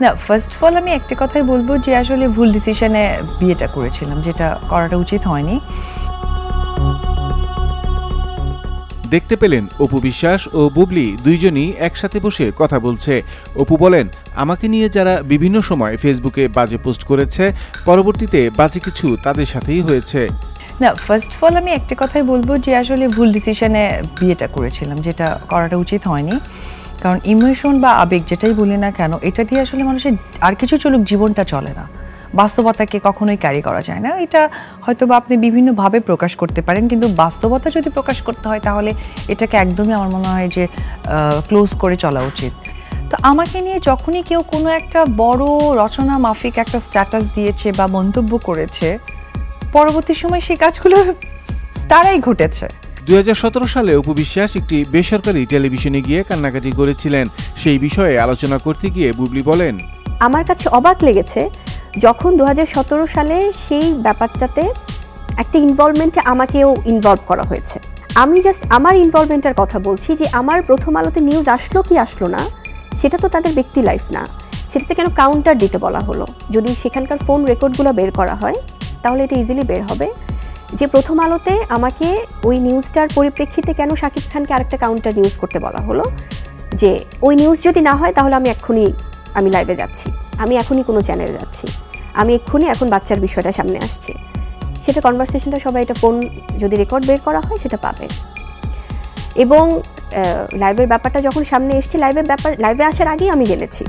না, first of all আমি একটা কথাই বলবো যে আসলে ভুল ডিসিশনে বিয়েটা করেছিলাম, যেটা করাটা উচিত হয়নি। দেখতে পেলেন অপু বিশ্বাস ও বুবলি দুইজনই একসাথে বসে কথা বলছে। অপু বলেন, আমাকে নিয়ে যারা বিভিন্ন সময় ফেসবুকে বাজে পোস্ট করেছে, পরবর্তীতে বাজে কিছু তাদের সাথেই হয়েছে। না, ফার্স্ট অফ অল আমি একটা কথাই বলবো যে আসলে ভুল ডিসিশনে বিয়েটা করেছিলাম, যেটা করাটা উচিত হয়নি। কারণ ইমোশন বা আবেগ যেটাই বলি না কেন, এটা দিয়ে আসলে মানুষের আর কিছু চলুক, জীবনটা চলে না। বাস্তবতাকে কখনোই ক্যারি করা যায় না। এটা হয়তো বা আপনি বিভিন্নভাবে প্রকাশ করতে পারেন, কিন্তু বাস্তবতা যদি প্রকাশ করতে হয় তাহলে এটাকে একদমই আমার মনে হয় যে ক্লোজ করে চলা উচিত। তো আমাকে নিয়ে যখনই কেউ কোনো একটা বড় রচনা মাফিক একটা স্ট্যাটাস দিয়েছে বা মন্তব্য করেছে, পরবর্তী সময় সেই কাজগুলো তারাই ঘটেছে। 2017 সালে অপু বিশ্বাস একটি বেসরকারি টেলিভিশনে গিয়ে কান্নাকাটি করেছিলেন। সেই বিষয়ে আলোচনা করতে গিয়ে বুবলি বলেন, আমার কাছে অবাক লেগেছে যখন 2017 সালে সেই ব্যাপারটাতে একটা ইনভলভমেন্টে আমাকেও ইনভলভ করা হয়েছে। আমি জাস্ট আমার ইনভলভমেন্টের কথা বলছি যে আমার প্রথম আলোতে নিউজ আসলো কি আসলো না, সেটা তো তাদের ব্যক্তি লাইফ না। সেটাতে কেন কাউন্টার দিতে বলা হলো? যদি সেখানকার ফোন রেকর্ডগুলো বের করা হয় তাহলে এটা ইজিলি বের হবে যে প্রথম আলোতে আমাকে ওই নিউজটার পরিপ্রেক্ষিতে কেন শাকিব খানকে আরেকটা কাউন্টার নিউজ করতে বলা হলো, যে ওই নিউজ যদি না হয় তাহলে আমি লাইভে যাচ্ছি, আমি এখনই কোনো চ্যানেলে যাচ্ছি, আমি এখন বাচ্চার বিষয়টা সামনে আসছে। সেটা কনভারসেশনটা সবাই, এটা ফোন যদি রেকর্ড বের করা হয় সেটা পাবে। এবং লাইভের ব্যাপারটা যখন সামনে এসছে, লাইভে আসার আগেই আমি জেনেছি।